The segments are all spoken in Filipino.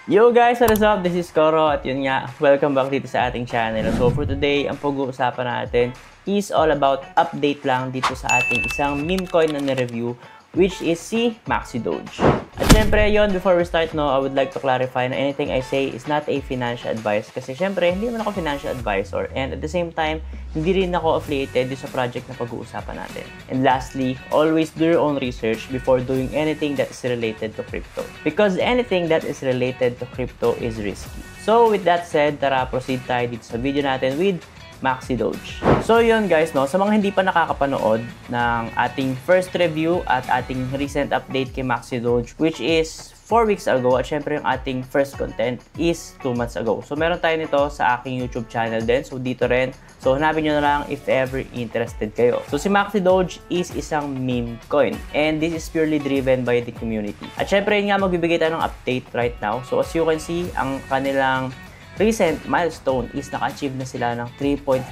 Yo guys, what is up? This is Koro at yun nga, welcome back dito sa ating channel. So for today, ang pag-uusapan natin is all about update lang dito sa ating isang meme coin na ni-review, which is si Maxi Doge. At syempre yun, before we start, I would like to clarify na anything I say is not a financial advice kasi syempre hindi naman ako financial advisor, and at the same time, hindi rin ako affiliated sa project na pag-uusapan natin. And lastly, always do your own research before doing anything that is related to crypto. Because anything that is related to crypto is risky. So with that said, tara proceed tayo dito sa video natin with Maxi Doge. So yun guys, sa mga hindi pa nakakapanood ng ating first review at ating recent update kay Maxi Doge, which is 4 weeks ago, at syempre yung ating first content is 2 months ago. So meron tayo nito sa aking YouTube channel din, so dito rin. So hanapin nyo na lang if ever interested kayo. So si Maxi Doge is isang meme coin, and this is purely driven by the community. At syempre yun nga, magbibigay tayo ng update right now. So as you can see, ang kanilang recent milestone is naka-achieve na sila ng $3.5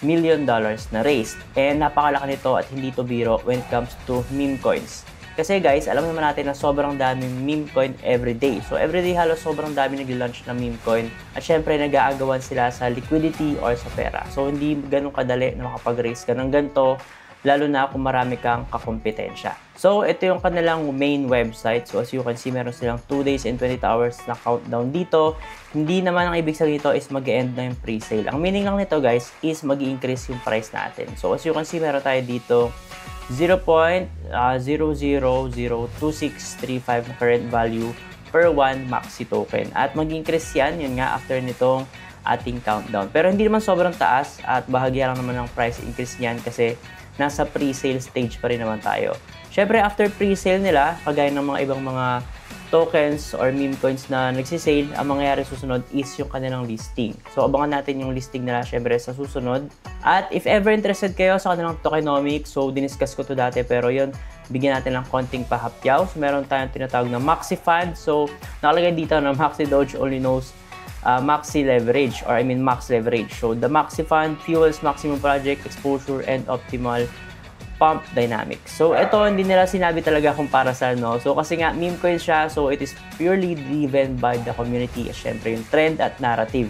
million na raised. And napakalaki nito at hindi to biro when it comes to meme coins. Kasi guys, alam naman natin na sobrang daming meme coin everyday. So everyday halos sobrang dami nag-launch na meme coin. At syempre nag-aagawan sila sa liquidity or sa pera. So hindi ganun kadali na makapag-raise ka ng ganito, lalo na kung marami kang kakompetensya. So ito yung kanilang main website. So as you can see, meron silang 2 days and 20 hours na countdown dito. Hindi naman ang ibig sabihin nito is mag-end na yung pre-sale. Ang meaning lang nito guys is mag-increase yung price natin. So as you can see, meron tayo dito 0.000265 na current value per 1 Maxi token. At mag-increase yan, yun nga, after nitong ating countdown. Pero hindi naman sobrang taas at bahagya lang naman ng price increase niyan kasi nasa pre-sale stage pa rin naman tayo. Syempre, after pre-sale nila, kagaya ng mga ibang mga tokens or meme coins na nagsisale, ang mangyayari susunod is yung kanilang listing. So, abangan natin yung listing nila syempre sa susunod. At if ever interested kayo sa kanilang tokenomics, so diniscuss ko to dati, pero yun, bigyan natin ng konting pahapyaw. So, meron tayong tinatawag na Maxi Fund. So, nakalagay dito na Maxi Doge only knows Maxi leverage, or I mean max leverage. So, the Maxi Fund fuels maximum project exposure and optimal pump dynamics. So, ito hindi nila sinabi talaga kung para saan, So, kasi nga meme coin siya, so it is purely driven by the community. Syempre, yung trend at narrative.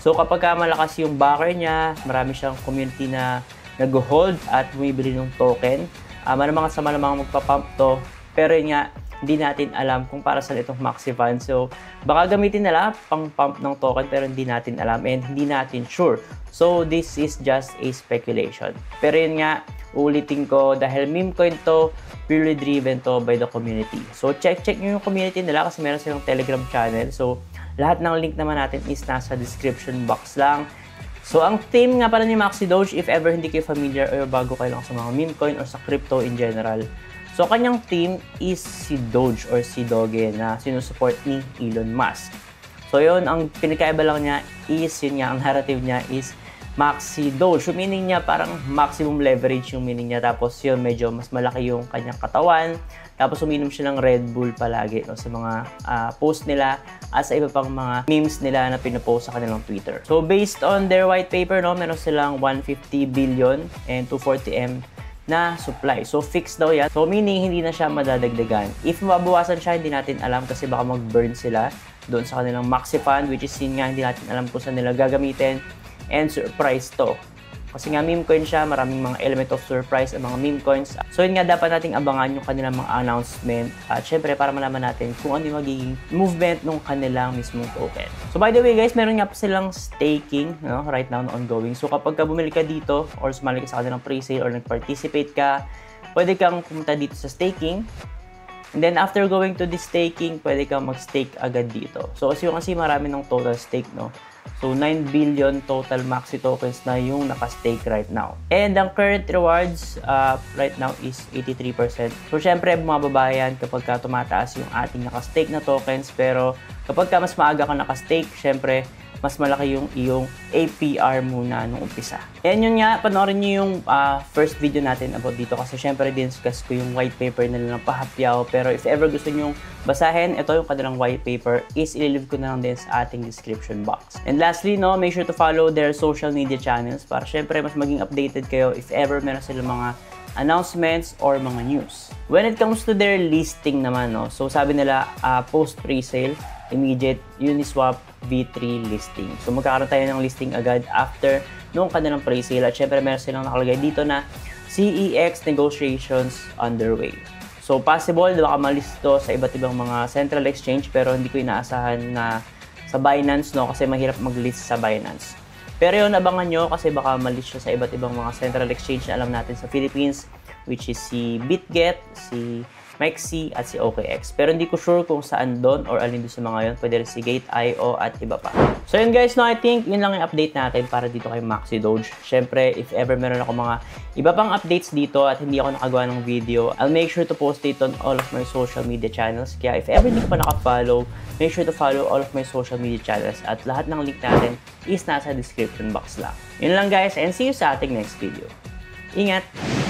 So, kapag malakas yung backer niya, marami siyang community na nag-hold at bumibili ng token. Malamang sa malamang magpa-pump to, pero yun nga, hindi natin alam kung para saan itong Maxi Fund. So, baka gamitin nila pang pump ng token pero hindi natin alam and hindi natin sure. So, this is just a speculation. Pero yun nga, ulitin ko, dahil meme coin to, purely driven to by the community. So, check nyo yung community nila kasi meron silang Telegram channel. So, lahat ng link naman natin is nasa description box lang. So, ang theme nga pala ni Maxi Doge, if ever hindi kayo familiar or bago kayo lang sa mga meme coin or sa crypto in general, so, kanyang team is si Doge or si Doge na sinusupport ni Elon Musk. So, yun, ang pinakaiba lang niya is, yun nga, ang narrative niya is Maxi Doge. So, meaning niya parang maximum leverage yung meaning niya. Tapos, yun, medyo mas malaki yung kanyang katawan. Tapos, uminom siya ng Red Bull palagi sa mga post nila at sa iba pang mga memes nila na pinopost sa kanilang Twitter. So, based on their white paper, meron silang 150 billion and 240M na supply. So, fixed daw yan. So, meaning, hindi na siya madadagdagan. If mababawasan siya, hindi natin alam kasi baka mag-burn sila doon sa kanilang Maxi Fund, which is yun nga, hindi natin alam kung saan nila gagamitin, and surprise to. Kasi nga, meme coin siya, maraming mga element of surprise ang mga meme coins. So, yun nga, dapat nating abangan yung kanilang mga announcement. At syempre, para malaman natin kung ano yung magiging movement ng kanilang mismong token. So, by the way guys, meron nga pa silang staking right now na ongoing. So, kapag bumili ka dito or sumali ka sa kanilang pre-sale or nag-participate ka, pwede kang pumunta dito sa staking. And then, after going to the staking, pwede kang mag-stake agad dito. So, as you can see, marami ng total stake, So, 9 billion total Maxi tokens na yung naka-stake right now. And ang current rewards right now is 83%. So, syempre, bumababa yan kapag tumataas yung ating naka-stake na tokens. Pero, kapag mas maaga ka naka-stake, syempre, mas malaki yung iyong APR muna nung umpisa. And yun nga, panoorin nyo yung first video natin about dito kasi syempre discuss ko yung white paper nila ng pahapyaw. Pero if ever gusto nyo basahin, ito yung kanilang white paper is ililive ko na lang din sa ating description box. And lastly, make sure to follow their social media channels para syempre mas maging updated kayo if ever meron silang mga announcements or mga news. When it comes to their listing naman, so sabi nila post pre-sale, immediate Uniswap V3 listing. So magkakaroon tayo ng listing agad after nung kanilang pre-sale. At syempre meron silang nakalagay dito na CEX negotiations underway. So possible baka malist to sa iba't ibang mga central exchange, pero hindi ko inaasahan na sa Binance, no, kasi mahirap mag-list sa Binance. Pero yun, abangan nyo kasi baka malist siya sa iba't ibang mga central exchange na alam natin sa Philippines, which is si BitGet, si Mexi, at si OKX. Pero hindi ko sure kung saan doon or alin doon sa mga yun. Pwede rin si Gate.io at iba pa. So yun guys, no, I think yun lang yung update natin para dito kay Maxi Doge. Syempre, if ever meron ako mga iba pang updates dito at hindi ako nakagawa ng video, I'll make sure to post it on all of my social media channels. Kaya if ever hindi ko pa naka-follow, make sure to follow all of my social media channels at lahat ng link natin is nasa description box lang. Yun lang guys, and see you sa ating next video. Ingat!